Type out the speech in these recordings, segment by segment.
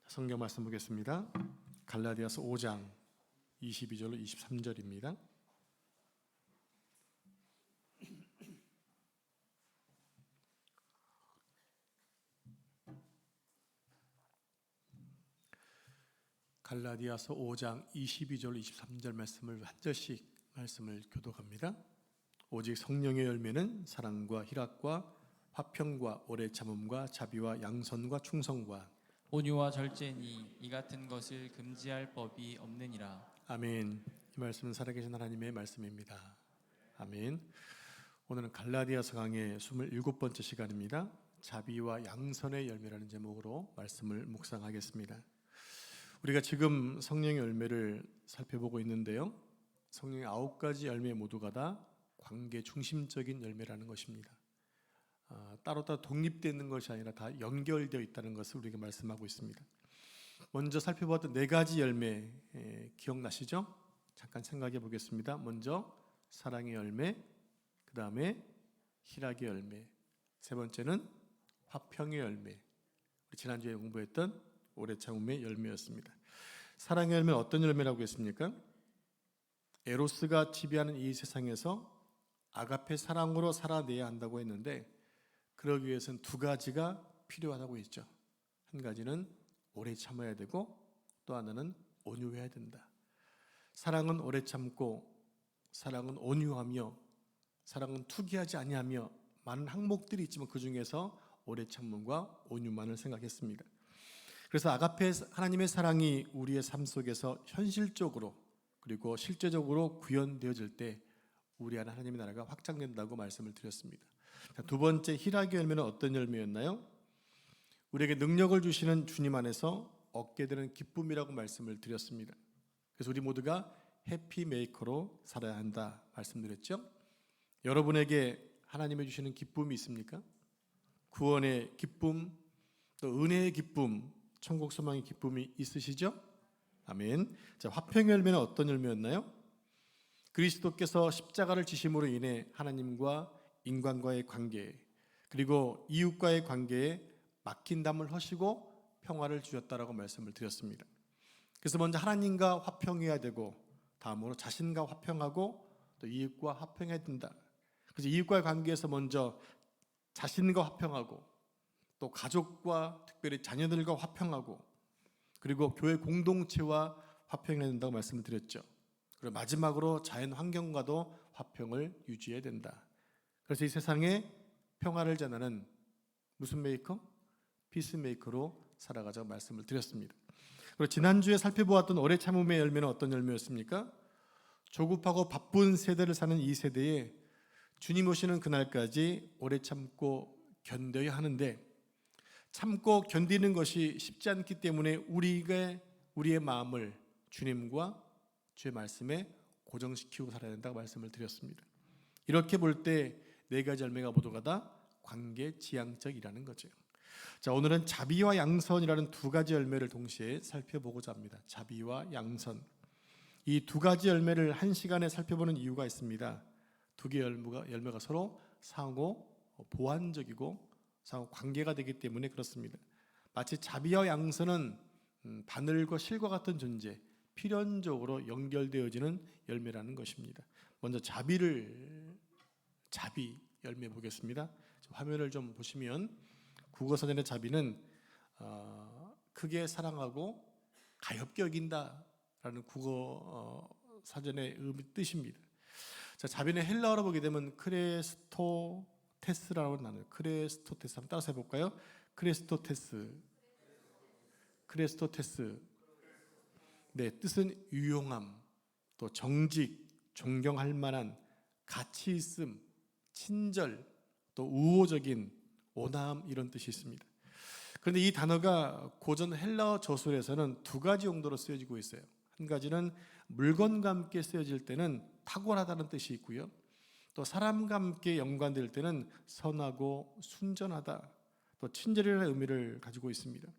성경 말씀 보겠습니다. 갈라디아서 5장 22절로 23절입니다. 갈라디아서 5장 22절로 23절 말씀을 한 절씩 말씀을 교독합니다. 오직 성령의 열매는 사랑과 희락과 화평과 오래 참음과 자비와 양선과 충성과 온유와 절제니 이 같은 것을 금지할 법이 없느니라. 아멘. 이 말씀은 살아계신 하나님의 말씀입니다. 아멘. 오늘은 갈라디아서 강의 27번째 시간입니다. 자비와 양선의 열매라는 제목으로 말씀을 묵상하겠습니다. 우리가 지금 성령의 열매를 살펴보고 있는데요, 성령의 9가지 열매 모두가 다 관계 중심적인 열매라는 것입니다. 따로 독립되어 있는 것이 아니라 다 연결되어 있다는 것을 우리가 말씀하고 있습니다. 먼저 살펴봤던 4가지 열매 기억나시죠? 잠깐 생각해 보겠습니다. 먼저 사랑의 열매, 그 다음에 희락의 열매, 세 번째는 화평의 열매, 우리 지난주에 공부했던 오래 참음의 열매였습니다. 사랑의 열매는 어떤 열매라고 했습니까? 에로스가 지배하는 이 세상에서 아가페 사랑으로 살아내야 한다고 했는데, 그러기 위해서는 2가지가 필요하다고 했죠. 한 가지는 오래 참아야 되고, 또 하나는 온유해야 된다. 사랑은 오래 참고, 사랑은 온유하며, 사랑은 투기하지 아니하며, 많은 항목들이 있지만 그 중에서 오래 참음과 온유만을 생각했습니다. 그래서 아가페 하나님의 사랑이 우리의 삶 속에서 현실적으로 그리고 실제적으로 구현되어질 때 우리 안에 하나님의 나라가 확장된다고 말씀을 드렸습니다. 두 번째 희락의 열매는 어떤 열매였나요? 우리에게 능력을 주시는 주님 안에서 얻게 되는 기쁨이라고 말씀을 드렸습니다. 그래서 우리 모두가 해피메이커로 살아야 한다 말씀드렸죠. 여러분에게 하나님이 주시는 기쁨이 있습니까? 구원의 기쁨, 또 은혜의 기쁨, 천국 소망의 기쁨이 있으시죠? 아멘. 자, 화평의 열매는 어떤 열매였나요? 그리스도께서 십자가를 지심으로 인해 하나님과 인간과의 관계, 그리고 이웃과의 관계에 막힌 담을 허시고 평화를 주셨다라고 말씀을 드렸습니다. 그래서 먼저 하나님과 화평해야 되고, 다음으로 자신과 화평하고, 또 이웃과 화평해야 된다. 그래서 이웃과의 관계에서 먼저 자신과 화평하고, 또 가족과 특별히 자녀들과 화평하고, 그리고 교회 공동체와 화평해야 된다고 말씀을 드렸죠. 그리고 마지막으로 자연 환경과도 화평을 유지해야 된다. 그래서 이 세상에 평화를 전하는 무슨 메이커? 피스메이커로 살아가자고 말씀을 드렸습니다. 그리고 지난주에 살펴보았던 오래 참음의 열매는 어떤 열매였습니까? 조급하고 바쁜 세대를 사는 이 세대에 주님 오시는 그날까지 오래 참고 견뎌야 하는데, 참고 견디는 것이 쉽지 않기 때문에 우리의 마음을 주님과 주의 말씀에 고정시키고 살아야 된다고 말씀을 드렸습니다. 이렇게 볼 때 4가지 열매가 모두가 다 관계 지향적이라는 거죠. 자, 오늘은 자비와 양선이라는 2가지 열매를 동시에 살펴보고자 합니다. 자비와 양선, 이 2가지 열매를 한 시간에 살펴보는 이유가 있습니다. 2개의 열매가 서로 상호 보완적이고 상호 관계가 되기 때문에 그렇습니다. 마치 자비와 양선은 바늘과 실과 같은 존재, 필연적으로 연결되어지는 열매라는 것입니다. 먼저 자비 열매 보겠습니다. 화면을 좀 보시면 국어사전의 자비는 크게 사랑하고 가엾게 여긴다라는 국어사전의 뜻입니다. 자, 자비는 헬라어로 보게 되면 크레스토테스라고 나눠요. 크레스토테스 한번 따라서 해볼까요? 크레스토테스. 네, 뜻은 유용함, 또 정직, 존경할 만한, 가치 있음, 친절, 또 우호적인, 온화함, 이런 뜻이 있습니다. 그런데 이 단어가 고전 헬라어 저술에서는 2가지 용도로 쓰여지고 있어요. 한 가지는 물건과 함께 쓰여질 때는 탁월하다는 뜻이 있고요, 또 사람과 함께 연관될 때는 선하고 순전하다, 또 친절이라는 의미를 가지고 있습니다.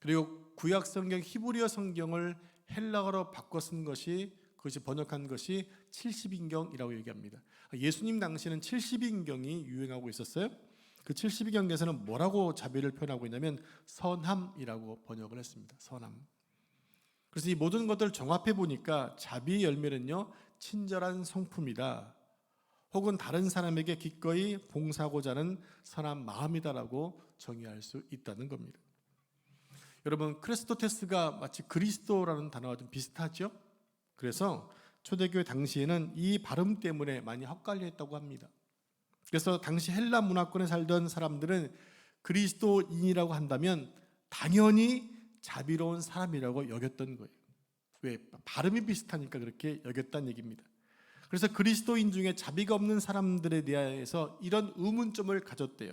그리고 구약 성경 히브리어 성경을 헬라어로 바꿔 쓴 것이, 그것이 번역한 것이 70인경이라고 얘기합니다. 예수님 당시에는 70인경이 유행하고 있었어요. 그 그 72경계에서는 뭐라고 자비를 표현하고 있냐면 선함이라고 번역을 했습니다. 선함. 그래서 이 모든 것들을 종합해 보니까 자비의 열매는요, 친절한 성품이다, 혹은 다른 사람에게 기꺼이 봉사하고자 하는 선한 마음이다라고 정의할 수 있다는 겁니다. 여러분, 크리스토테스가 마치 그리스도라는 단어와 좀 비슷하죠? 그래서 초대교회 당시에는 이 발음 때문에 많이 헛갈려 했다고 합니다. 그래서 당시 헬라 문화권에 살던 사람들은 그리스도인이라고 한다면 당연히 자비로운 사람이라고 여겼던 거예요. 왜? 발음이 비슷하니까 그렇게 여겼다는 얘기입니다. 그래서 그리스도인 중에 자비가 없는 사람들에 대해서 이런 의문점을 가졌대요.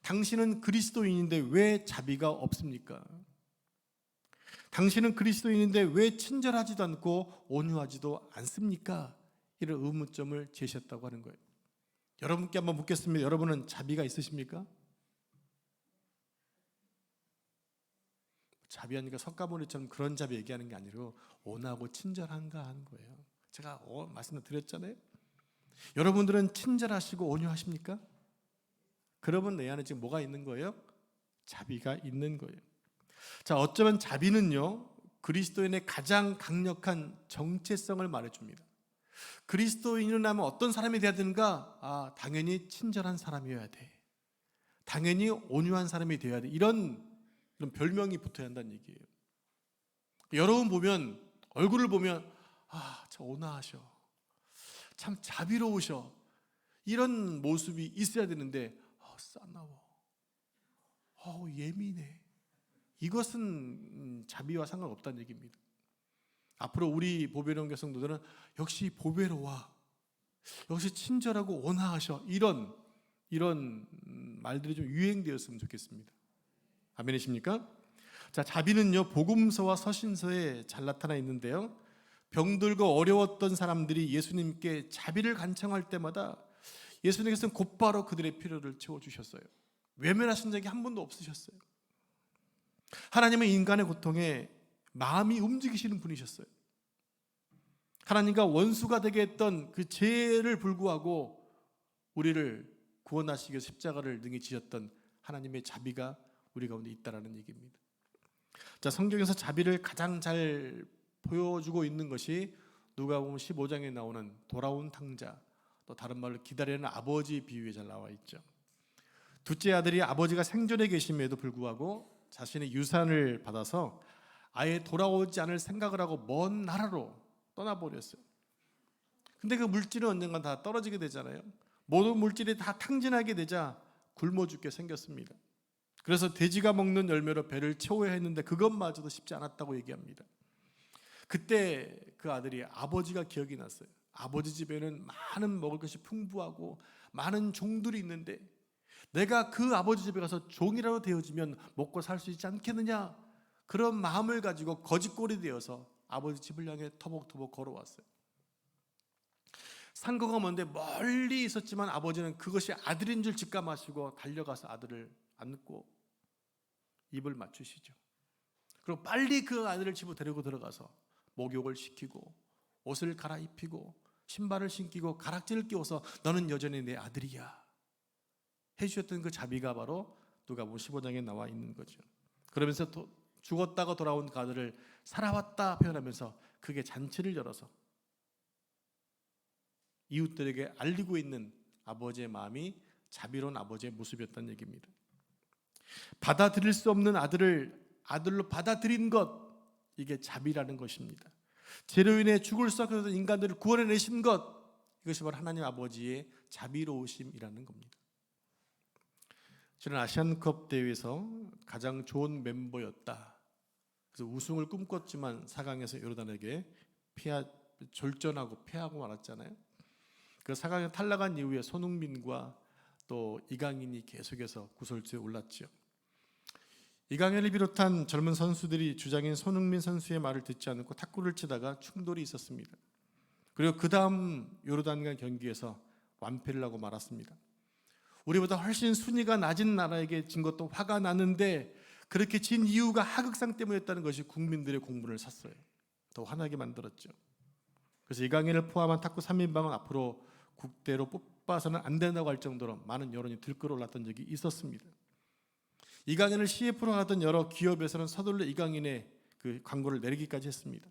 당신은 그리스도인인데 왜 자비가 없습니까? 당신은 그리스도인인데 왜 친절하지도 않고 온유하지도 않습니까? 이런 의문점을 제시했다고 하는 거예요. 여러분께 한번 묻겠습니다. 여러분은 자비가 있으십니까? 자비하니까 석가모니처럼 그런 자비 얘기하는 게 아니고 온하고 친절한가 하는 거예요. 제가 말씀을 드렸잖아요. 여러분들은 친절하시고 온유하십니까? 그러면 내 안에 지금 뭐가 있는 거예요? 자비가 있는 거예요. 자, 어쩌면 자비는요, 그리스도인의 가장 강력한 정체성을 말해줍니다. 그리스도인은 하면 어떤 사람이 돼야 되는가? 당연히 친절한 사람이어야 돼. 당연히 온유한 사람이 되어야 돼. 이런 별명이 붙어야 한다는 얘기예요. 여러분 보면, 얼굴을 보면 참 온화하셔, 참 자비로우셔, 이런 모습이 있어야 되는데 싸나워, 예민해. 이것은 자비와 상관없다는 얘기입니다. 앞으로 우리 보배로운 성도들은 역시 보배로워, 역시 친절하고 온화하셔, 이런 말들이 좀 유행되었으면 좋겠습니다. 아멘이십니까? 자, 자비는요, 복음서와 서신서에 잘 나타나 있는데요, 병들고 어려웠던 사람들이 예수님께 자비를 간청할 때마다 예수님께서는 곧바로 그들의 필요를 채워주셨어요. 외면하신 적이 한 번도 없으셨어요. 하나님은 인간의 고통에 마음이 움직이시는 분이셨어요. 하나님과 원수가 되게 했던 그 죄를 불구하고 우리를 구원하시기 위해서 십자가를 능히 지셨던 하나님의 자비가 우리 가운데 있다라는 얘기입니다. 자, 성경에서 자비를 가장 잘 보여주고 있는 것이 누가복음 15장에 나오는 돌아온 탕자, 또 다른 말로 기다리는 아버지 비유에 잘 나와 있죠. 둘째 아들이 아버지가 생전에 계심에도 불구하고 자신의 유산을 받아서 아예 돌아오지 않을 생각을 하고 먼 나라로 떠나버렸어요. 근데 그 물질은 언젠간 다 떨어지게 되잖아요. 모든 물질이 다 탕진하게 되자 굶어 죽게 생겼습니다. 그래서 돼지가 먹는 열매로 배를 채워야 했는데 그것마저도 쉽지 않았다고 얘기합니다. 그때 그 아들이 아버지가 기억이 났어요. 아버지 집에는 많은 먹을 것이 풍부하고 많은 종들이 있는데 내가 그 아버지 집에 가서 종이라도 되어지면 먹고 살 수 있지 않겠느냐, 그런 마음을 가지고 거짓골이 되어서 아버지 집을 향해 터벅터벅 걸어왔어요. 상거가 먼데 멀리 있었지만 아버지는 그것이 아들인 줄 직감하시고 달려가서 아들을 안고 입을 맞추시죠. 그리고 빨리 그 아들을 집으로 데리고 들어가서 목욕을 시키고 옷을 갈아입히고 신발을 신기고 가락지를 끼워서 너는 여전히 내 아들이야 해주셨던 그 자비가 바로 누가복음 15장에 나와 있는 거죠. 그러면서 죽었다가 돌아온 그 아들을 살아왔다 표현하면서 그게 잔치를 열어서 이웃들에게 알리고 있는 아버지의 마음이 자비로운 아버지의 모습이었다는 얘기입니다. 받아들일 수 없는 아들을 아들로 받아들인 것, 이게 자비라는 것입니다. 죄로 인해 죽을 수 없는 인간들을 구원해내신 것, 이것이 바로 하나님 아버지의 자비로우심이라는 겁니다. 저는 아시안컵 대회에서 가장 좋은 멤버였다. 그래서 우승을 꿈꿨지만 4강에서 요르단에게 졸전하고 패하고 말았잖아요. 그 4강에 탈락한 이후에 손흥민과 또 이강인이 계속해서 구설수에 올랐죠. 이강인을 비롯한 젊은 선수들이 주장인 손흥민 선수의 말을 듣지 않고 탁구를 치다가 충돌이 있었습니다. 그리고 그 다음 요르단과 경기에서 완패를 하고 말았습니다. 우리보다 훨씬 순위가 낮은 나라에게 진 것도 화가 나는데 그렇게 진 이유가 하극상 때문이었다는 것이 국민들의 공분을 샀어요. 더 화나게 만들었죠. 그래서 이강인을 포함한 탁구 3인방은 앞으로 국대로 봐서는 안 된다고 할 정도로 많은 여론이 들끓어올랐던 적이 있었습니다. 이강인을 CF로 하던 여러 기업에서는 서둘러 이강인의 그 광고를 내리기까지 했습니다.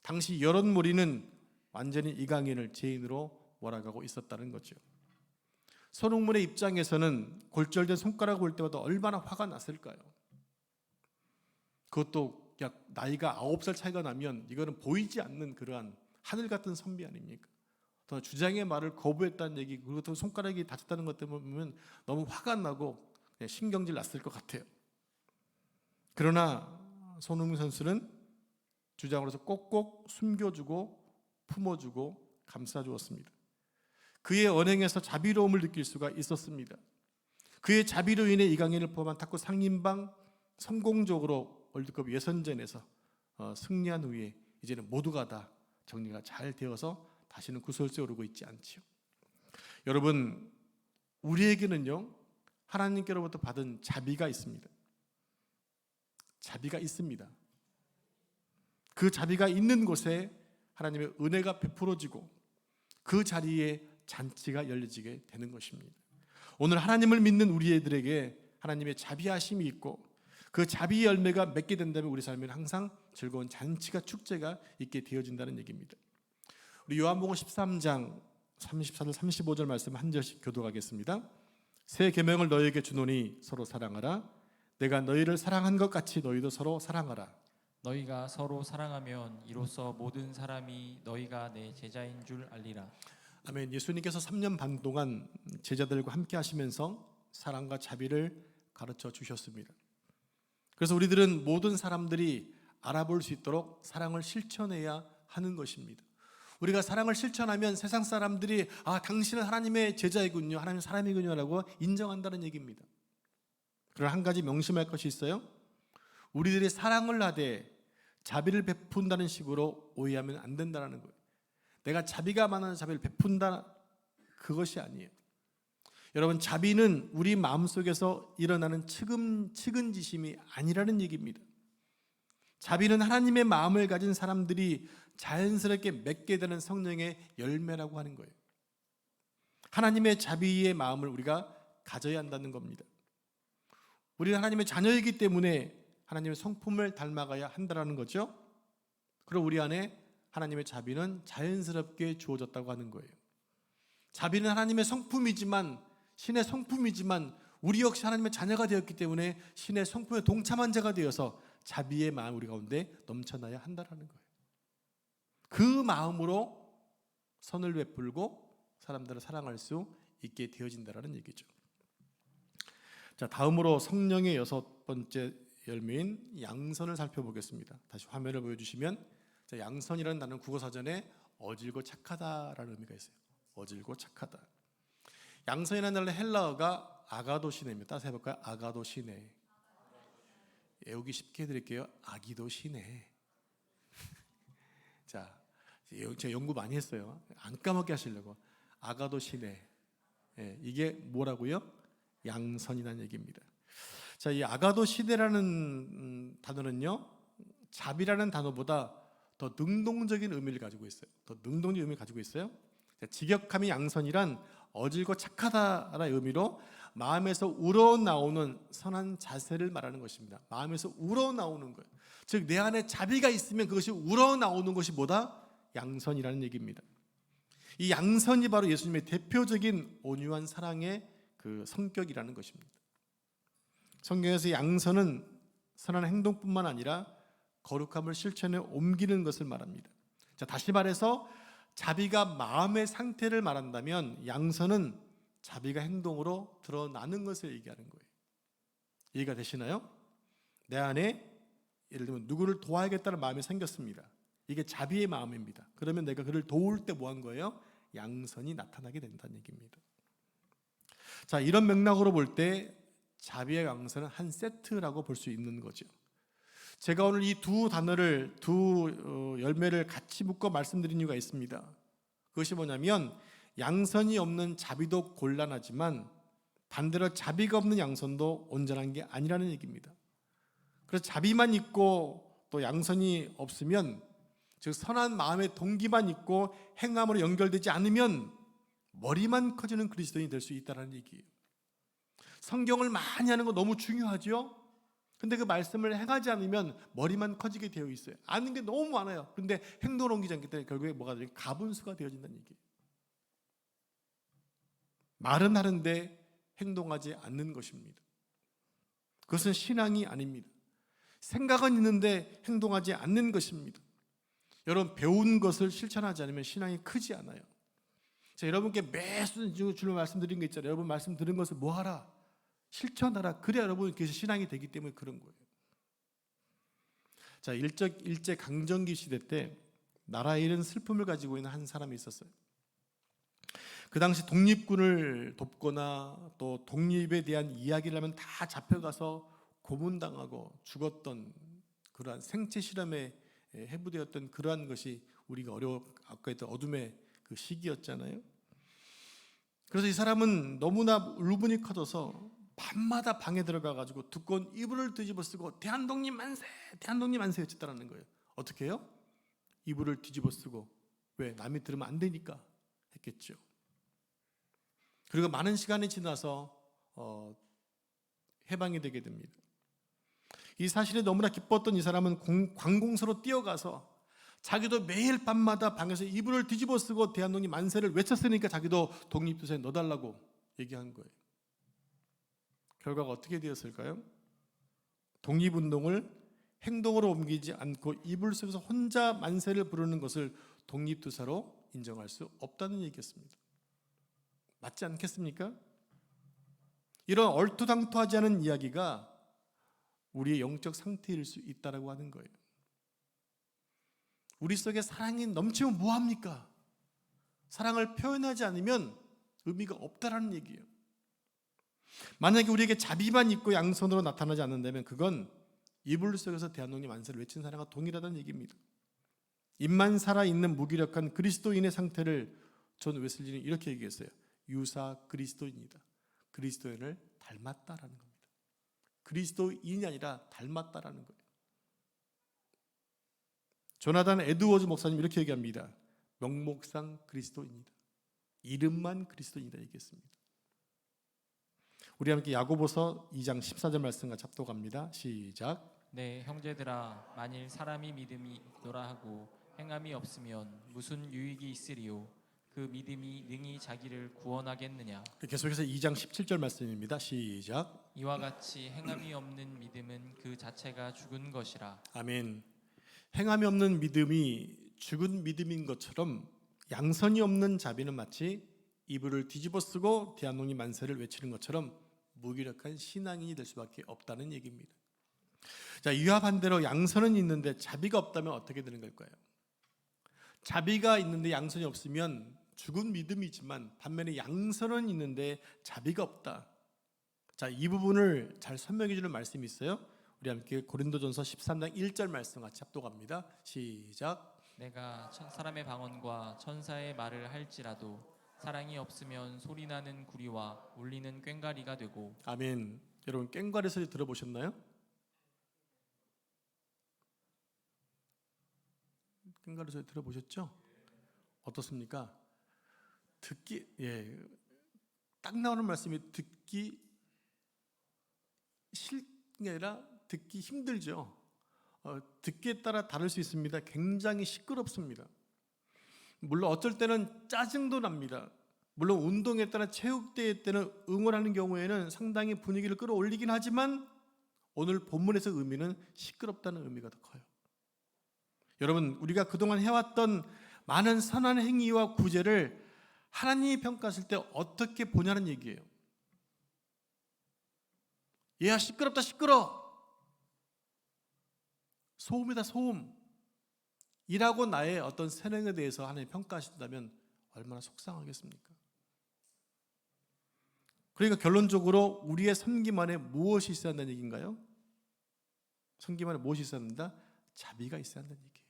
당시 여론몰이는 완전히 이강인을 죄인으로 몰아가고 있었다는 거죠. 손흥민의 입장에서는 골절된 손가락 볼 때마다 얼마나 화가 났을까요? 그것도 약 나이가 9살 차이가 나면 이거는 보이지 않는 그러한 하늘 같은 선비 아닙니까? 더 주장의 말을 거부했다는 얘기, 그리고 또 손가락이 다쳤다는 것 때문에 보면 너무 화가 나고 그냥 신경질 났을 것 같아요. 그러나 손흥민 선수는 주장으로서 꼭꼭 숨겨주고 품어주고 감싸주었습니다. 그의 언행에서 자비로움을 느낄 수가 있었습니다. 그의 자비로 인해 이강인을 포함한 탁구 상인방 성공적으로 월드컵 예선전에서 승리한 후에 이제는 모두가 다 정리가 잘 되어서 다시는 구설수에 오르고 있지 않지요. 여러분, 우리에게는요 하나님께로부터 받은 자비가 있습니다. 자비가 있습니다. 그 자비가 있는 곳에 하나님의 은혜가 베풀어지고 그 자리에 잔치가 열려지게 되는 것입니다. 오늘 하나님을 믿는 우리들에게 하나님의 자비하심이 있고 그 자비의 열매가 맺게 된다면 우리 삶에는 항상 즐거운 잔치가 축제가 있게 되어진다는 얘기입니다. 우리 요한복음 13장 34절 35절 말씀 한 절씩 교독하겠습니다. 새 계명을 너희에게 주노니 서로 사랑하라. 내가 너희를 사랑한 것 같이 너희도 서로 사랑하라. 너희가 서로 사랑하면 이로써 모든 사람이 너희가 내 제자인 줄 알리라. 아멘. 예수님께서 3년 반 동안 제자들과 함께 하시면서 사랑과 자비를 가르쳐 주셨습니다. 그래서 우리들은 모든 사람들이 알아볼 수 있도록 사랑을 실천해야 하는 것입니다. 우리가 사랑을 실천하면 세상 사람들이 당신은 하나님의 제자이군요, 하나님의 사람이군요 라고 인정한다는 얘기입니다. 그러나 한 가지 명심할 것이 있어요. 우리들이 사랑을 하되 자비를 베푼다는 식으로 오해하면 안 된다는 거예요. 내가 자비가 많은 자비를 베푼다, 그것이 아니에요. 여러분, 자비는 우리 마음속에서 일어나는 측은지심이 아니라는 얘기입니다. 자비는 하나님의 마음을 가진 사람들이 자연스럽게 맺게 되는 성령의 열매라고 하는 거예요. 하나님의 자비의 마음을 우리가 가져야 한다는 겁니다. 우리는 하나님의 자녀이기 때문에 하나님의 성품을 닮아가야 한다는 거죠. 그리고 우리 안에 하나님의 자비는 자연스럽게 주어졌다고 하는 거예요. 자비는 하나님의 성품이지만, 신의 성품이지만 우리 역시 하나님의 자녀가 되었기 때문에 신의 성품에 동참한 자가 되어서 자비의 마음 우리 가운데 넘쳐나야 한다는 거예요. 그 마음으로 선을 베풀고 사람들을 사랑할 수 있게 되어진다는 얘기죠. 자, 다음으로 성령의 6번째 열매인 양선을 살펴보겠습니다. 다시 화면을 보여주시면, 자, 양선이라는 단어는 국어사전에 어질고 착하다라는 의미가 있어요. 어질고 착하다. 양선이라는 단어는 헬라어가 아가도시네입니다. 따라서 해볼까요? 아가도시네. 외우기 쉽게 해드릴게요. 아기도시네. 자, 제가 연구 많이 했어요. 안 까먹게 하시려고. 아가도시네. 이게 뭐라고요? 양선이라는 얘기입니다. 자, 이 아가도시네라는 단어는요, 자비라는 단어보다 더 능동적인 의미를 가지고 있어요. 더 능동적인 의미를 가지고 있어요. 자, 직역함이 양선이란 어질고 착하다라는 의미로 마음에서 우러나오는 선한 자세를 말하는 것입니다. 마음에서 우러나오는 거예요. 즉, 내 안에 자비가 있으면 그것이 우러나오는 것이 뭐다? 양선이라는 얘기입니다. 이 양선이 바로 예수님의 대표적인 온유한 사랑의 그 성격이라는 것입니다. 성경에서 양선은 선한 행동뿐만 아니라 거룩함을 실천에 옮기는 것을 말합니다. 자, 다시 말해서 자비가 마음의 상태를 말한다면 양선은 자비가 행동으로 드러나는 것을 얘기하는 거예요. 이해가 되시나요? 내 안에 예를 들면 누구를 도와야겠다는 마음이 생겼습니다. 이게 자비의 마음입니다. 그러면 내가 그를 도울 때 뭐 한 거예요? 양선이 나타나게 된다는 얘기입니다. 자, 이런 맥락으로 볼 때 자비의 양선은 한 세트라고 볼 수 있는 거죠. 제가 오늘 이 두 단어를, 두 열매를 같이 묶어 말씀드린 이유가 있습니다. 그것이 뭐냐면, 양선이 없는 자비도 곤란하지만 반대로 자비가 없는 양선도 온전한 게 아니라는 얘기입니다. 그래서 자비만 있고 또 양선이 없으면, 즉 선한 마음의 동기만 있고 행함으로 연결되지 않으면 머리만 커지는 그리스도인이 될 수 있다는 얘기예요. 성경을 많이 하는 거 너무 중요하죠. 근데 그 말씀을 행하지 않으면 머리만 커지게 되어 있어요. 아는 게 너무 많아요. 그런데 행동을 옮기지 않기 때문에 결국에 뭐가 되죠? 가분수가 되어진다는 얘기예요. 말은 하는데 행동하지 않는 것입니다. 그것은 신앙이 아닙니다. 생각은 있는데 행동하지 않는 것입니다. 여러분, 배운 것을 실천하지 않으면 신앙이 크지 않아요. 자, 여러분께 매수 주로 말씀드린 거 있잖아요. 여러분 말씀 들은 것을 뭐 하라? 실천하라. 그래야 여러분께서 신앙이 되기 때문에 그런 거예요. 자, 일제 강점기 시대 때 나라에 이런 슬픔을 가지고 있는 한 사람이 있었어요. 그 당시 독립군을 돕거나 또 독립에 대한 이야기를 하면 다 잡혀가서 고문당하고 죽었던 그러한 생체 실험에 해부되었던 그러한 것이 우리가 아까 했던 어둠의 그 시기였잖아요. 그래서 이 사람은 너무나 울분이 커져서 밤마다 방에 들어가가지고 두꺼운 이불을 뒤집어 쓰고 대한독립 만세, 대한독립 만세 외쳤다는 거예요. 어떻게 해요? 이불을 뒤집어 쓰고. 왜? 남이 들으면 안 되니까 했겠죠. 그리고 많은 시간이 지나서 해방이 되게 됩니다. 이 사실에 너무나 기뻤던 이 사람은 관공서로 뛰어가서 자기도 매일 밤마다 방에서 이불을 뒤집어 쓰고 대한독립 만세를 외쳤으니까 자기도 독립투사에 넣어달라고 얘기한 거예요. 결과가 어떻게 되었을까요? 독립운동을 행동으로 옮기지 않고 이불 속에서 혼자 만세를 부르는 것을 독립투사로 인정할 수 없다는 얘기였습니다. 맞지 않겠습니까? 이런 얼토당토하지 않은 이야기가 우리의 영적 상태일 수 있다고 하는 거예요. 우리 속에 사랑이 넘치면 뭐합니까? 사랑을 표현하지 않으면 의미가 없다라는 얘기예요. 만약에 우리에게 자비만 있고 양손으로 나타나지 않는다면 그건 이불 속에서 대한독립 만세를 외친 사람과 동일하다는 얘기입니다. 입만 살아있는 무기력한 그리스도인의 상태를 존 웨슬리는 이렇게 얘기했어요. 유사 그리스도인이다. 그리스도인을 닮았다라는 겁니다. 그리스도인이 아니라 닮았다라는 거예요. 조나단 에드워즈 목사님 이렇게 얘기합니다. 명목상 그리스도인이다. 이름만 그리스도인이다 얘기했습니다. 우리 함께 야고보서 2장 14절 말씀과 잡독합니다. 시작. 네, 형제들아, 만일 사람이 믿음이 있노라 하고 행함이 없으면 무슨 유익이 있으리요? 그 믿음이 능히 자기를 구원하겠느냐? 계속해서 2장 17절 말씀입니다. 시작. 이와 같이 행함이 없는 믿음은 그 자체가 죽은 것이라. 아멘. 행함이 없는 믿음이 죽은 믿음인 것처럼 양선이 없는 자비는 마치 이불을 뒤집어 쓰고 대한독립 만세를 외치는 것처럼 무기력한 신앙인이 될 수밖에 없다는 얘기입니다. 자, 이와 반대로 양선은 있는데 자비가 없다면 어떻게 되는 걸까요? 자비가 있는데 양선이 없으면 죽은 믿음이지만 반면에 양선은 있는데 자비가 없다. 자, 이 부분을 잘 설명해 주는 말씀이 있어요. 우리 함께 고린도전서 13장 1절 말씀 같이 합독합니다. 시작. 내가 사람의 방언과 천사의 말을 할지라도 사랑이 없으면 소리나는 구리와 울리는 꽹과리가 되고. 아멘. 여러분 꽹과리 소리 들어보셨나요? 꽹과리 소리 들어보셨죠? 어떻습니까? 듣기 딱 나오는 말씀이 듣기 싫은 게 아니라 듣기 힘들죠. 듣기에 따라 다를 수 있습니다. 굉장히 시끄럽습니다. 물론 어쩔 때는 짜증도 납니다. 물론 운동에 따라 체육대회 때는 응원하는 경우에는 상당히 분위기를 끌어올리긴 하지만 오늘 본문에서 의미는 시끄럽다는 의미가 더 커요. 여러분, 우리가 그동안 해왔던 많은 선한 행위와 구제를 하나님이 평가하실 때 어떻게 보냐는 얘기예요. 얘야 시끄럽다 시끄러. 소음이다 소음. 이라고 나의 어떤 선행에 대해서 하나님 평가하신다면 얼마나 속상하겠습니까? 그러니까 결론적으로 우리의 섬김 안에 무엇이 있어야 한다는 얘기인가요? 섬김 안에 무엇이 있어야 한다? 자비가 있어야 한다는 얘기예요.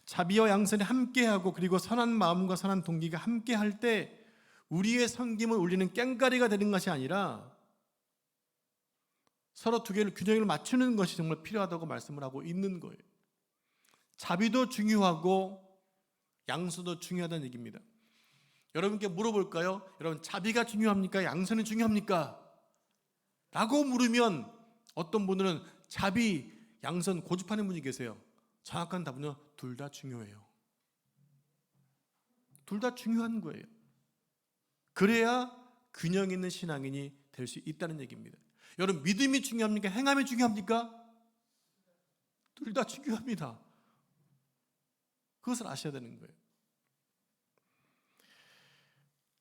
자비와 양선이 함께하고 그리고 선한 마음과 선한 동기가 함께할 때 우리의 섬김을 울리는 꽹과리가 되는 것이 아니라 서로 두 개를 균형을 맞추는 것이 정말 필요하다고 말씀을 하고 있는 거예요. 자비도 중요하고 양수도 중요하다는 얘기입니다. 여러분께 물어볼까요? 여러분, 자비가 중요합니까? 양선이 중요합니까? 라고 물으면 어떤 분들은 자비, 양선 고집하는 분이 계세요. 정확한 답은요, 둘 다 중요해요. 둘 다 중요한 거예요. 그래야 균형 있는 신앙인이 될 수 있다는 얘기입니다. 여러분, 믿음이 중요합니까? 행함이 중요합니까? 둘 다 중요합니다. 그것을 아셔야 되는 거예요.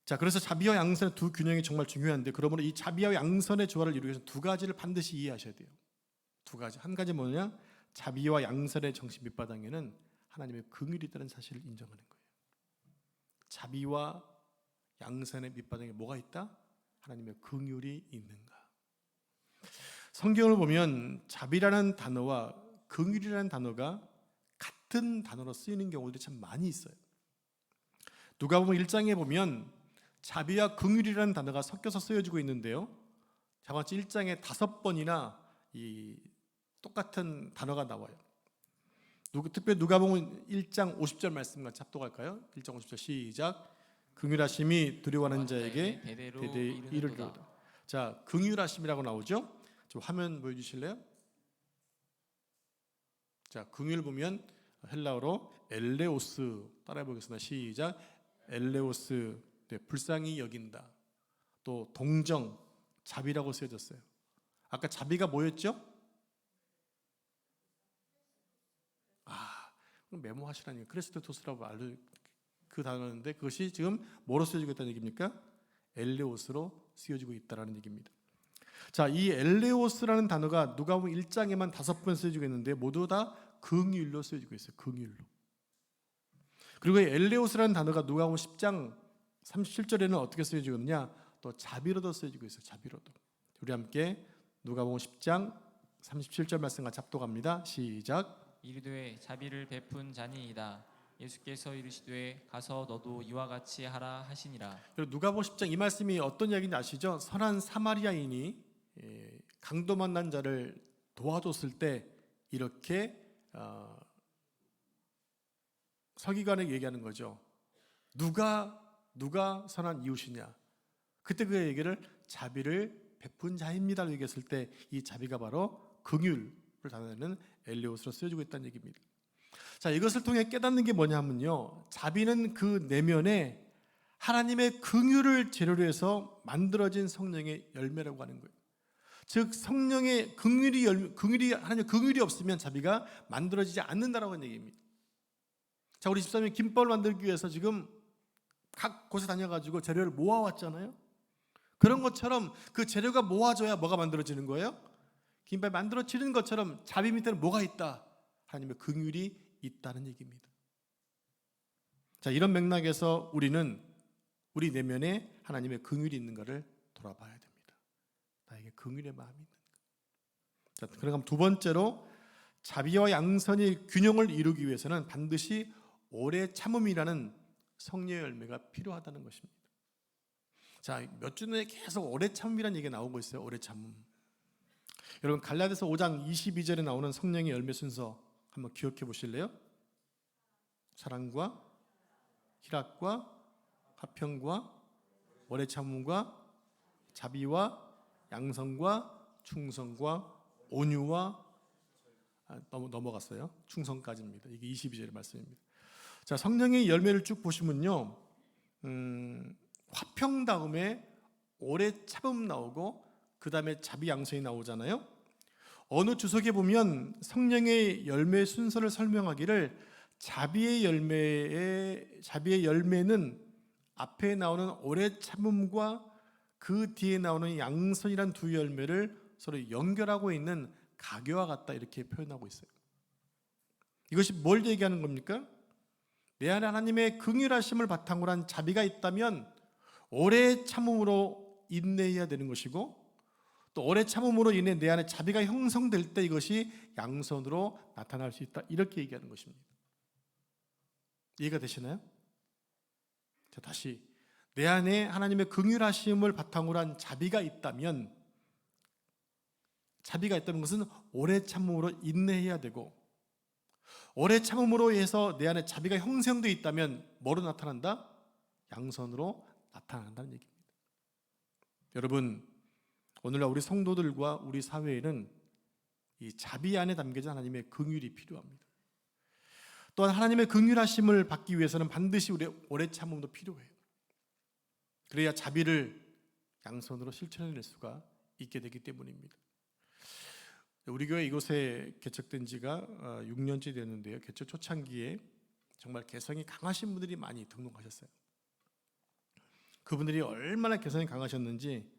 자, 그래서 자비와 양선의 두 균형이 정말 중요한데, 그러므로 이 자비와 양선의 조화를 이루기 위해서 두 가지를 반드시 이해하셔야 돼요. 두 가지. 한 가지 뭐냐? 자비와 양선의 정신 밑바닥에는 하나님의 긍휼이 있다는 사실을 인정하는 거예요. 자비와 양선의 밑바닥에 뭐가 있다? 하나님의 긍휼이 있는가? 성경을 보면 자비라는 단어와 긍휼이라는 단어가 같은 단어로 쓰이는 경우들이 참 많이 있어요. 누가복음 1장에 보면 자비와 긍휼이라는 단어가 섞여서 쓰여지고 있는데요, 자같이 1장에 5번이나 이 똑같은 단어가 나와요. 특별히 누가복음 1장 50절 말씀과 합독할까요? 1장 50절 시작. 긍휼하심이 두려워하는 자에게 대대로 이르리로다. 자, 긍휼하심이라고 나오죠? 좀 화면 보여주실래요? 자, 긍휼 보면 헬라어로 엘레오스, 따라해 보겠습니다. 시작. 엘레오스, 네, 불쌍히 여긴다. 또 동정, 자비라고 쓰여졌어요. 아까 자비가 뭐였죠? 그럼 메모하시라니요. 크레스토토스라고 알려 그 단어인데, 그것이 지금 뭐로 쓰여지고 있다는 얘기입니까? 엘레오스로 쓰여지고 있다는 얘기입니다. 자, 이 엘레오스라는 단어가 누가복음 1장에만 5번 쓰여지고 있는데 모두 다 긍휼로 쓰여지고 있어요. 긍휼로. 그리고 엘레오스라는 단어가 누가복음 10장 37절에는 어떻게 쓰여지고 있느냐? 또 자비로도 쓰여지고 있어요. 자비로도. 우리 함께 누가복음 10장 37절 말씀 같이 합독합니다. 시작. 이르되 자비를 베푼 자니이다. 예수께서 이르시되 가서 너도 이와 같이 하라 하시니라. 누가복음 10장 이 말씀이 어떤 이야기인지 아시죠? 선한 사마리아인이 강도 만난 자를 도와줬을 때 이렇게 서기관에게 얘기하는 거죠. 누가 선한 이웃이냐? 그때 그 얘기를 자비를 베푼 자입니다라고 얘기했을 때 이 자비가 바로 긍휼을 나타내는 엘레오스로 쓰여지고 있다는 얘기입니다. 자, 이것을 통해 깨닫는 게 뭐냐면요, 자비는 그 내면에 하나님의 긍휼을 재료로 해서 만들어진 성령의 열매라고 하는 거예요. 즉 성령의 하나님의 긍휼이 없으면 자비가 만들어지지 않는다라고 하는 얘기입니다. 자, 우리 집사람이 김밥을 만들기 위해서 지금 각 곳에 다녀가지고 재료를 모아왔잖아요. 그런 것처럼 그 재료가 모아져야 뭐가 만들어지는 거예요? 김밥이 만들어지는 것처럼 자비 밑에는 뭐가 있다? 하나님의 긍휼이 있다는 얘기입니다. 자, 이런 맥락에서 우리는 우리 내면에 하나님의 긍휼이 있는가를 돌아봐야 됩니다. 나에게 긍휼의 마음이 있는가? 자, 그럼 두 번째로 자비와 양선의 균형을 이루기 위해서는 반드시 오래 참음이라는 성령의 열매가 필요하다는 것입니다. 자, 몇 주 전에 계속 오래 참음이라는 얘기가 나오고 있어요. 오래 참음. 여러분, 갈라디아서 5장 22절에 나오는 성령의 열매 순서 한번 기억해 보실래요? 사랑과 희락과 화평과 오래 참음과 자비와 양선과 충성과 온유와 넘어갔어요. 충성까지입니다. 이게 22절의 말씀입니다. 자, 성령의 열매를 쭉 보시면요, 화평 다음에 오래 참음 나오고 그 다음에 자비 양선이 나오잖아요. 어느 주석에 보면 성령의 열매 순서를 설명하기를 자비의 열매는 앞에 나오는 오래 참음과 그 뒤에 나오는 양선이란 두 열매를 서로 연결하고 있는 가교와 같다, 이렇게 표현하고 있어요. 이것이 뭘 얘기하는 겁니까? 내 안에 하나님의 긍휼하심을 바탕으로 한 자비가 있다면 오래 참음으로 인내해야 되는 것이고, 또 오래 참음으로 인해 내 안에 자비가 형성될 때 이것이 양선으로 나타날 수 있다, 이렇게 얘기하는 것입니다. 이해가 되시나요? 자, 다시 내 안에 하나님의 긍휼하심을 바탕으로 한 자비가 있다면 것은 오래 참음으로 인내해야 되고, 오래 참음으로 해서 내 안에 자비가 형성되어 있다면 뭐로 나타난다? 양선으로 나타난다는 얘기입니다. 여러분, 오늘날 우리 성도들과 우리 사회에는 이 자비 안에 담겨진 하나님의 긍휼이 필요합니다. 또한 하나님의 긍휼하심을 받기 위해서는 반드시 우리의 오래 참음도 필요해요. 그래야 자비를 양선으로 실천해낼 수가 있게 되기 때문입니다. 우리 교회 이곳에 개척된 지가 6년째 됐는데요. 개척 초창기에 정말 개성이 강하신 분들이 많이 등록하셨어요. 그분들이 얼마나 개성이 강하셨는지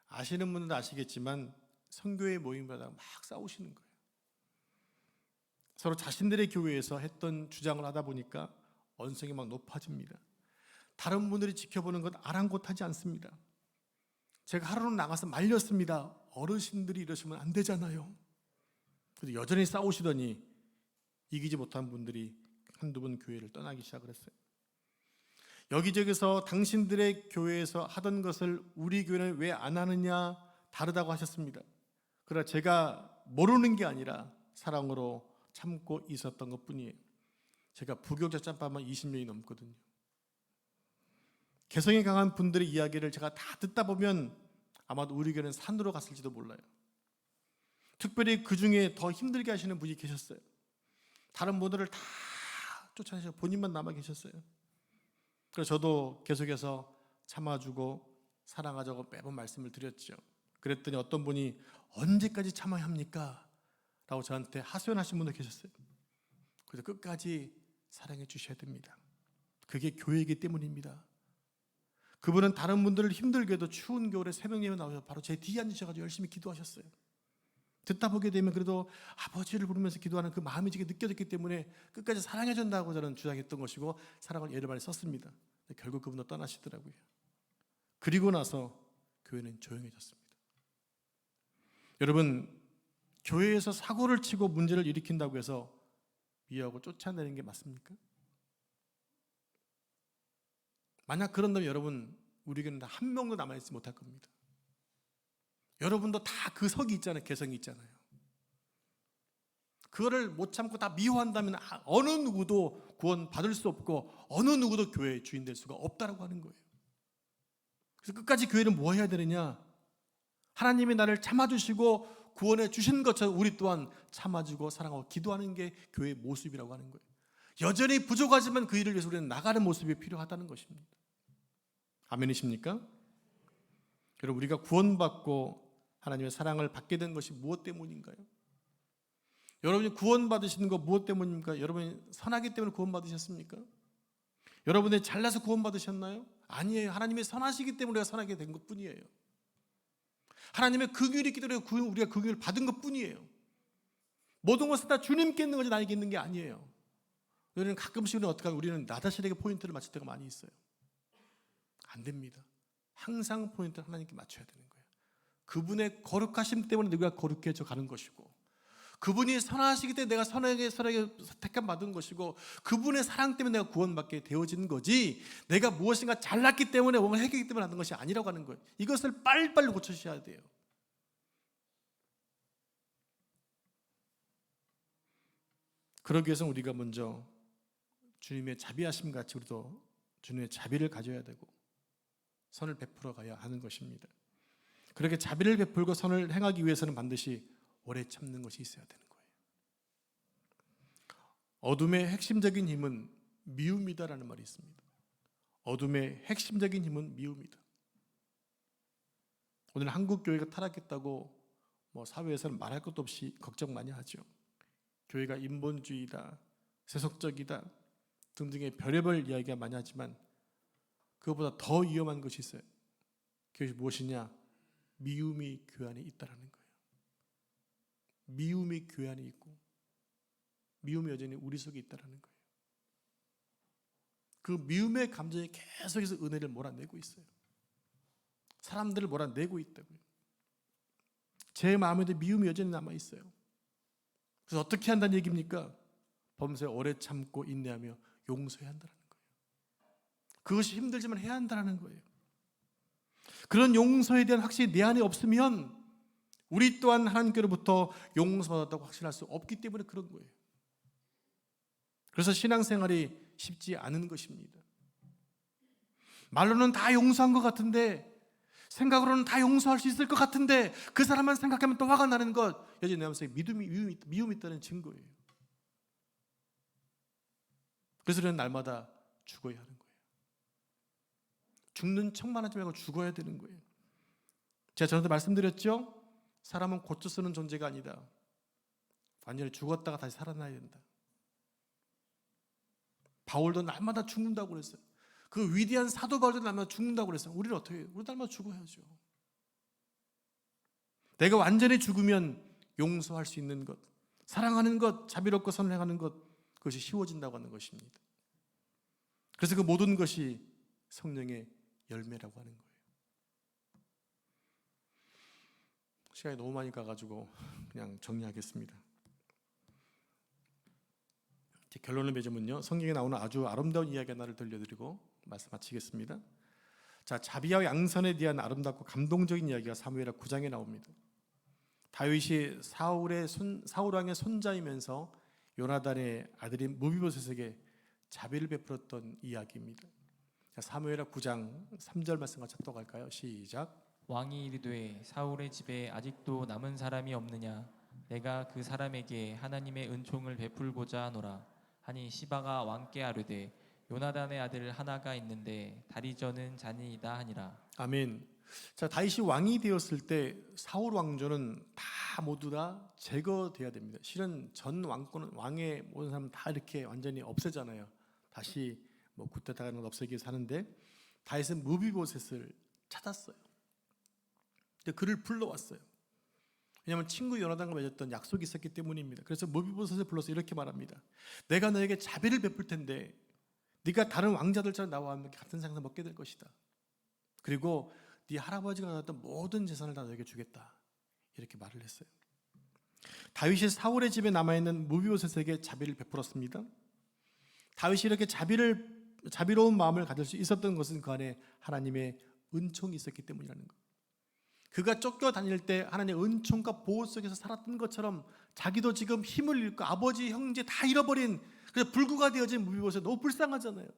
아시는 분들도 아시겠지만 선교회 모임마다 막 싸우시는 거예요. 서로 자신들의 교회에서 했던 주장을 하다 보니까 언성이 막 높아집니다. 다른 분들이 지켜보는 것 아랑곳하지 않습니다. 제가 하루는 나가서 말렸습니다. 어르신들이 이러시면 안 되잖아요. 그래서 여전히 싸우시더니 이기지 못한 분들이 한두 번 교회를 떠나기 시작을 했어요. 여기저기서 당신들의 교회에서 하던 것을 우리 교회는 왜 안 하느냐 다르다고 하셨습니다. 그러나 제가 모르는 게 아니라 사랑으로 참고 있었던 것뿐이에요. 제가 부교적 짬밥만 20년이 넘거든요. 개성이 강한 분들의 이야기를 제가 다 듣다 보면 아마도 우리 교회는 산으로 갔을지도 몰라요. 특별히 그 중에 더 힘들게 하시는 분이 계셨어요. 다른 분들을 다 쫓아내셔서 본인만 남아 계셨어요. 그래서 저도 계속해서 참아주고 사랑하자고 매번 말씀을 드렸죠. 그랬더니 어떤 분이 언제까지 참아야 합니까? 라고 저한테 하소연하신 분도 계셨어요. 그래서 끝까지 사랑해 주셔야 됩니다. 그게 교회이기 때문입니다. 그분은 다른 분들을 힘들게도 추운 겨울에 새벽 예배 나오셔서 바로 제 뒤에 앉으셔가지고 열심히 기도하셨어요. 듣다 보게 되면 그래도 아버지를 부르면서 기도하는 그 마음이 제게 느껴졌기 때문에 끝까지 사랑해 준다고 저는 주장했던 것이고 사랑을 예를 많이 썼습니다. 결국 그분도 떠나시더라고요. 그리고 나서 교회는 조용해졌습니다. 여러분, 교회에서 사고를 치고 문제를 일으킨다고 해서 미워하고 쫓아내는 게 맞습니까? 만약 그런다면 여러분, 우리 교회는 한 명도 남아있지 못할 겁니다. 여러분도 다 그 석이 있잖아요. 개성이 있잖아요. 그거를 못 참고 다 미워한다면 어느 누구도 구원 받을 수 없고 어느 누구도 교회의 주인 될 수가 없다라고 하는 거예요. 그래서 끝까지 교회는 뭐 해야 되느냐? 하나님이 나를 참아주시고 구원해 주신 것처럼 우리 또한 참아주고 사랑하고 기도하는 게 교회의 모습이라고 하는 거예요. 여전히 부족하지만 그 일을 위해서 우리는 나가는 모습이 필요하다는 것입니다. 아멘이십니까? 여러분, 우리가 구원받고 하나님의 사랑을 받게 된 것이 무엇 때문인가요? 여러분이 구원받으시는 거 무엇 때문입니까? 여러분이 선하기 때문에 구원받으셨습니까? 여러분이 잘나서 구원받으셨나요? 아니에요. 하나님이 선하시기 때문에 우리가 선하게 된 것뿐이에요. 하나님의 긍휼이 있기 때문에 우리가 긍휼을 받은 것뿐이에요. 모든 것은 다 주님께 있는 거지 나에게 있는 게 아니에요. 우리는 가끔씩은 어떻게 하면 우리는 나 자신에게 포인트를 맞출 때가 많이 있어요. 안 됩니다. 항상 포인트를 하나님께 맞춰야 되는 거예요. 그분의 거룩하심 때문에 내가 거룩해져 가는 것이고, 그분이 선하시기 때문에 내가 선하게 택함 받은 것이고, 그분의 사랑 때문에 내가 구원받게 되어진 거지, 내가 무엇인가 잘났기 때문에 뭔가 했기 때문에 하는 것이 아니라고 하는 거예요. 이것을 빨리빨리 고쳐주셔야 돼요. 그러기 위해서는 우리가 먼저 주님의 자비하심 같이 우리도 주님의 자비를 가져야 되고 선을 베풀어 가야 하는 것입니다. 그렇게 자비를 베풀고 선을 행하기 위해서는 반드시 오래 참는 것이 있어야 되는 거예요. 어둠의 핵심적인 힘은 미움이다라는 말이 있습니다. 어둠의 핵심적인 힘은 미움이다. 오늘 한국 교회가 타락했다고 사회에서는 말할 것도 없이 걱정 많이 하죠. 교회가 인본주의다, 세속적이다 등등의 별의별 이야기가 많이 하지만 그것보다 더 위험한 것이 있어요. 그것이 무엇이냐? 미움이 교회 안에 있다라는 거예요. 미움이 교회 안에 있고 미움이 여전히 우리 속에 있다라는 거예요. 그 미움의 감정이 계속해서 은혜를 몰아내고 있어요. 사람들을 몰아내고 있다고요. 제 마음에도 미움이 여전히 남아 있어요. 그래서 어떻게 한다는 얘기입니까? 범죄 오래 참고 인내하며 용서해야 한다는 거예요. 그것이 힘들지만 해야 한다는 거예요. 그런 용서에 대한 확신이 내 안에 없으면 우리 또한 하나님께로부터 용서받았다고 확신할 수 없기 때문에 그런 거예요. 그래서 신앙생활이 쉽지 않은 것입니다. 말로는 다 용서한 것 같은데, 생각으로는 다 용서할 수 있을 것 같은데 그 사람만 생각하면 또 화가 나는 것, 여전히 내 마음속에 미움이 있다는 증거예요. 그래서 우리는 날마다 죽어야 하는 거예요. 죽는 척만 하지 말고 죽어야 되는 거예요. 제가 전에도 말씀드렸죠? 사람은 고쳐 쓰는 존재가 아니다. 완전히 죽었다가 다시 살아나야 된다. 바울도 날마다 죽는다고 그랬어요. 그 위대한 사도 바울도 날마다 죽는다고 그랬어요. 우리는 어떻게 해요? 우리 날마다 죽어야죠. 내가 완전히 죽으면 용서할 수 있는 것, 사랑하는 것, 자비롭고 선을 행하는 것, 그것이 쉬워진다고 하는 것입니다. 그래서 그 모든 것이 성령의 열매라고 하는 거예요. 시간이 너무 많이 가가지고 그냥 정리하겠습니다. 결론을 맺으면요, 성경에 나오는 아주 아름다운 이야기 하나를 들려드리고 말씀 마치겠습니다. 자, 자비와 양선에 대한 아름답고 감동적인 이야기가 사무엘하 9장에 나옵니다. 다윗이 사울 왕의 손자이면서 요나단의 아들인 무비보셋에게 자비를 베풀었던 이야기입니다. 자, 사무엘하 9장 3절 말씀 같이 합독할까요? 시작. 왕이 이르되 사울의 집에 아직도 남은 사람이 없느냐? 내가 그 사람에게 하나님의 은총을 베풀고자 하노라. 하니 시바가 왕께 아뢰되 요나단의 아들 하나가 있는데 다리 저는 자니이다 하니라. 아멘. 자, 다윗이 왕이 되었을 때 사울 왕조는 다 모두 다 제거돼야 됩니다. 실은 전 왕권은, 왕의 모든 사람 다 이렇게 완전히 없애잖아요. 다시 뭐 쿠데타가 없애기 위해서 하는데, 다윗은 무비보셋을 찾았어요. 근데 그를 불러왔어요. 왜냐하면 친구 요나단과 맺었던 약속이 있었기 때문입니다. 그래서 무비보셋을 불러서 이렇게 말합니다. 내가 너에게 자비를 베풀 텐데 네가 다른 왕자들처럼 나와 함께 같은 상을 먹게 될 것이다. 그리고 네 할아버지가 낳았던 모든 재산을 다 너에게 주겠다. 이렇게 말을 했어요. 다윗이 사울의 집에 남아있는 무비보셋에게 자비를 베풀었습니다. 다윗이 이렇게 자비로운 마음을 가질 수 있었던 것은 그 안에 하나님의 은총이 있었기 때문이라는 것. 그가 쫓겨다닐 때 하나님의 은총과 보호 속에서 살았던 것처럼 자기도 지금 힘을 잃고 아버지, 형제 다 잃어버린, 그래서 불구가 되어진 무비보셋 너무 불쌍하잖아요.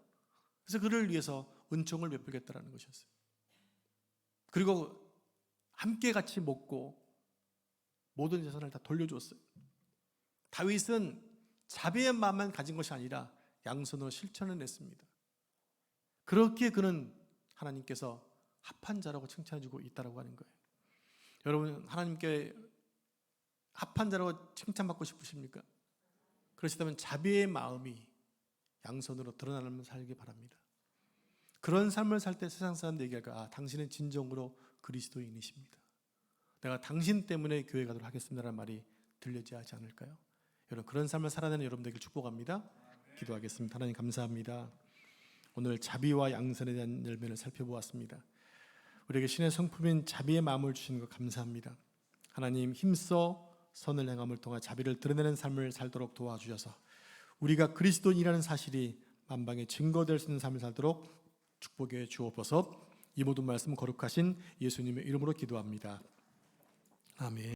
그래서 그를 위해서 은총을 베풀겠다라는 것이었어요. 그리고 함께 같이 먹고 모든 재산을 다 돌려줬어요. 다윗은 자비의 마음만 가진 것이 아니라 양손으로 실천을 냈습니다. 그렇게 그는 하나님께서 합한 자라고 칭찬해주고 있다고 하는 거예요. 여러분, 하나님께 합한 자라고 칭찬받고 싶으십니까? 그러시다면 자비의 마음이 양손으로 드러나는 살기 바랍니다. 그런 삶을 살 때 세상 사람들이 얘기할까? 아, 당신은 진정으로 그리스도인이십니다. 내가 당신 때문에 교회 가도록 하겠습니다라는 말이 들리지 하지 않을까요? 여러분, 그런 삶을 살아내는 여러분들에게 축복합니다. 기도하겠습니다. 하나님 감사합니다. 오늘 자비와 양선에 대한 열매를 살펴보았습니다. 우리에게 신의 성품인 자비의 마음을 주시는 것 감사합니다. 하나님, 힘써 선을 행함을 통해 자비를 드러내는 삶을 살도록 도와주셔서 우리가 그리스도인이라는 사실이 만방에 증거될 수 있는 삶을 살도록 축복해 주옵소서. 이 모든 말씀 거룩하신 예수님의 이름으로 기도합니다. 아멘.